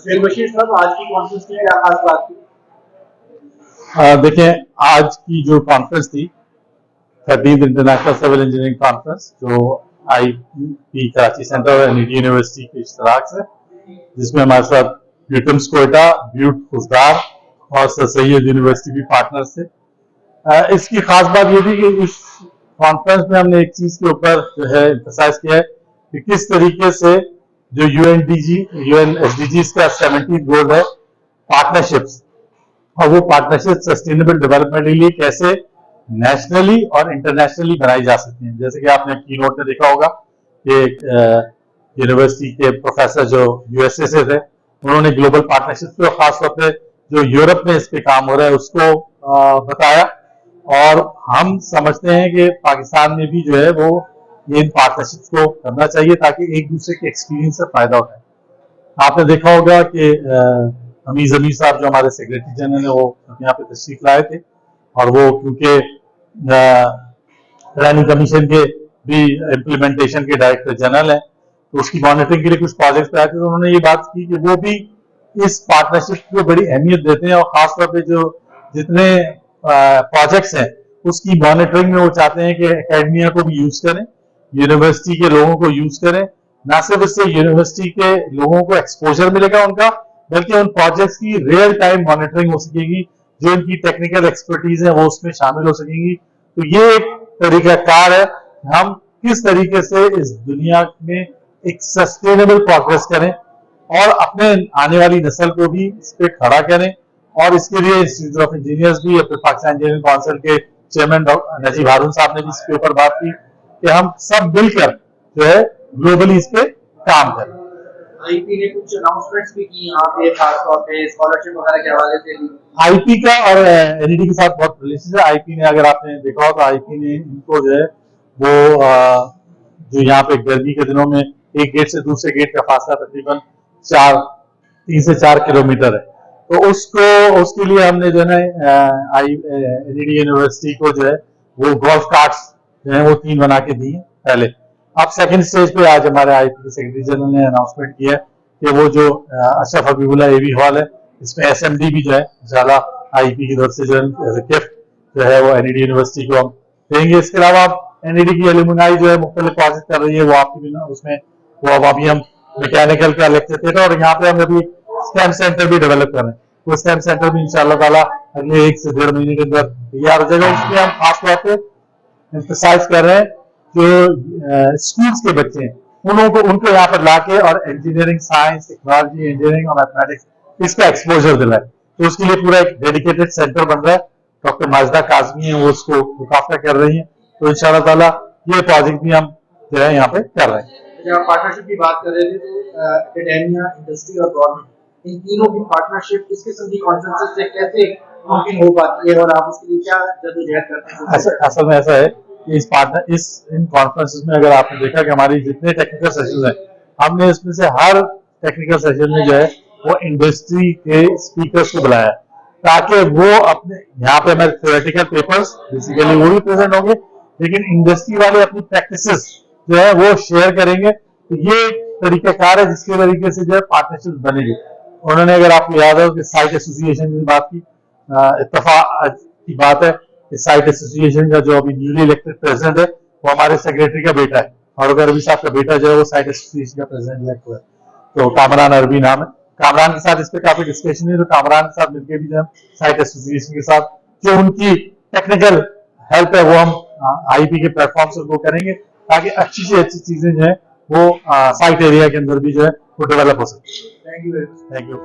फिर बशीर साहब, आज की कॉन्फ्रेंस में क्या खास बात थी? देखें, आज की जो कॉन्फ्रेंस थी 30th international civil engineering conference, जो आईपी कराची सेंटर और एनईडी यूनिवर्सिटी के इश्तराक से, जिसमें हमारे साथ ब्यूटम्स कोयटा, ब्यूट खुशदार और सर सैयद यूनिवर्सिटी भी पार्टनर्स थे। इसकी खास बात ये थी कि इस कॉन्फ्रेंस में हमने एक चीज के ऊपर जो है एम्फसाइज किया है कि किस तरीके से जो यूएनएसडीजीज का 17th गोल है पार्टनरशिप्स, और वो पार्टनरशिप सस्टेनेबल डेवलपमेंट के लिए कैसे नेशनली और इंटरनेशनली बनाई जा सकती हैं। जैसे कि आपने की नोट में देखा होगा कि यूनिवर्सिटी के प्रोफेसर जो यूएसए से थे, उन्होंने ग्लोबल पार्टनरशिप को खासतौर पर जो यूरोप में इस पे काम हो रहा है उसको बताया, और हम समझते हैं कि पाकिस्तान में भी जो है वो इन पार्टनरशिप को करना चाहिए ताकि एक दूसरे के एक्सपीरियंस से फायदा उठाए। आपने देखा होगा कि हमीद जमीर साहब जो हमारे सेक्रेटरी जनरल है, वो यहाँ पे तशरीफ लाए थे, और वो क्योंकि प्लानिंग कमीशन के भी इम्प्लीमेंटेशन के डायरेक्टर जनरल हैं, तो उसकी मॉनिटरिंग के लिए कुछ प्रोजेक्ट्स पे आए थे, तो उन्होंने ये बात की कि वो भी इस पार्टनरशिप को बड़ी अहमियत देते हैं, और खासतौर पे जो जितने प्रोजेक्ट्स हैं उसकी मॉनिटरिंग में वो चाहते हैं कि एकेडमिया को भी यूज करें, यूनिवर्सिटी के लोगों को यूज करें। ना सिर्फ इससे यूनिवर्सिटी के लोगों को एक्सपोजर मिलेगा उनका, बल्कि उन प्रोजेक्ट्स की रियल टाइम मॉनिटरिंग हो सकेगी, जो इनकी टेक्निकल एक्सपर्टीज है वो उसमें शामिल हो सकेंगी। तो ये एक तरीकाकार है हम किस तरीके से इस दुनिया में एक सस्टेनेबल प्रोग्रेस करें और अपने आने वाली नस्ल को भी इस पे खड़ा करें। और इसके लिए इंस्टीट्यूट ऑफ इंजीनियर्स भी, अपने पाकिस्तान इंजीनियरिंग काउंसिल के चेयरमैन नजीब हारून साहब ने भी इसके ऊपर बात की कि हम सब मिलकर जो है ग्लोबली इस पे काम करें। आईपी ने कुछ अनाउंसमेंट्स भी की यहाँ पे, खासतौर पे स्कॉलरशिप वगैरह के हवाले से भी। आईपी का और एनईडी के साथ बहुत रिलेशन है। आईपी ने, अगर आपने देखा हो तो आईपी ने इनको जो है वो जो यहाँ पे गर्मी के दिनों में एक गेट से दूसरे गेट का फासला तकरीबन 3 से 4 किलोमीटर है, तो उसके लिए हमने जो है एनईडी यूनिवर्सिटी को जो है वो गोल्फ कार्ट्स जो है वो 3 बना के दिए पहले। अब सेकंड स्टेज पे आज हमारे आईपी के सेक्रेटरी जनरल ने अनाउंसमेंट किया कि वो जो अशरफ हबीबुल्ला एवी हॉल है, इसमें एसएमडी भी जो है इंशाल्लाह आईपी की तरफ से जो है गिफ्ट जो है वो एनईडी यूनिवर्सिटी को हम देंगे। इसके अलावा एनईडी की एलुमनाई जो है मुख्तलिफ प्रोजेक्ट कर रही है, वो आपकी भी उसमें वो अब अभी हम मैकेनिकल का लेक्चर देते हैं, और यहाँ पे हम अभी स्टेम सेंटर भी डेवलप कर रहे हैं। वो स्टेम सेंटर भी इंशाल्लाह ताला अगले 1 से 1.5 महीने के अंदर तैयार हो जाएगा। इसमें हम खासतौर पर एम्फसाइज कर रहे हैं जो स्कूल्स के बच्चे हैं उनको यहाँ पर लाके और इंजीनियरिंग, साइंस, टेक्नोलॉजी, इंजीनियरिंग और मैथमेटिक्स इसका एक्सपोजर दिलाए। तो उसके लिए पूरा एक डेडिकेटेड सेंटर बन रहा है। डॉक्टर माजिदा काजमी है वो उसको मुकाफला कर रही है। तो इंशाल्लाह ताला ये प्रोजेक्ट भी हम जो है यहाँ पे कर रहे हैं। जब आप पार्टनरशिप की बात कर रहे थे तो एकेडेमिया, इंडस्ट्री और गवर्नमेंट, इन तीनों की पार्टनरशिप इस किस्म की कॉन्फ्रेंसेस से कैसे मुमकिन हो पाती है, और आप उसके लिए क्या जद्दोजहद करते हैं? असल में ऐसा है कि इन कॉन्फ्रेंसेस में अगर आपने देखा कि हमारी जितने टेक्निकल सेशन है, हमने इसमें से हर टेक्निकल सेशन में जो है वो इंडस्ट्री के स्पीकर्स को बुलाया, ताकि वो अपने यहाँ पे हमारे थ्योरेटिकल पेपर्स बेसिकली वो भी प्रेजेंट होंगे, लेकिन इंडस्ट्री वाले अपनी प्रैक्टिसेस जो है वो शेयर करेंगे। तो ये तरीकाकार है जिसके तरीके से जो है पार्टनरशिप बनेगी। उन्होंने, अगर आपको याद हो कि साइट एसोसिएशन की बात की, इत्तेफाक की बात है कि साइट एसोसिएशन का जो अभी न्यूली इलेक्टेड प्रेसिडेंट है वो हमारे सेक्रेटरी का बेटा है, और अगर अभी साहब का बेटा जो है वो साइट एसोसिएशन का प्रेसिडेंट इलेक्ट हुआ है, तो कामरान अरबी नाम है। कामरान के साथ इस पर काफी डिस्कशन है, तो कामरान के साथ मिलकर भी जो साइट एसोसिएशन के साथ जो उनकी टेक्निकल हेल्प है वो हम आईपी के प्लेटफॉर्म से वो करेंगे, ताकि अच्छी से अच्छी चीजें जो है वो साइट एरिया के अंदर भी जो है वो डेवलप हो सके। Thank you.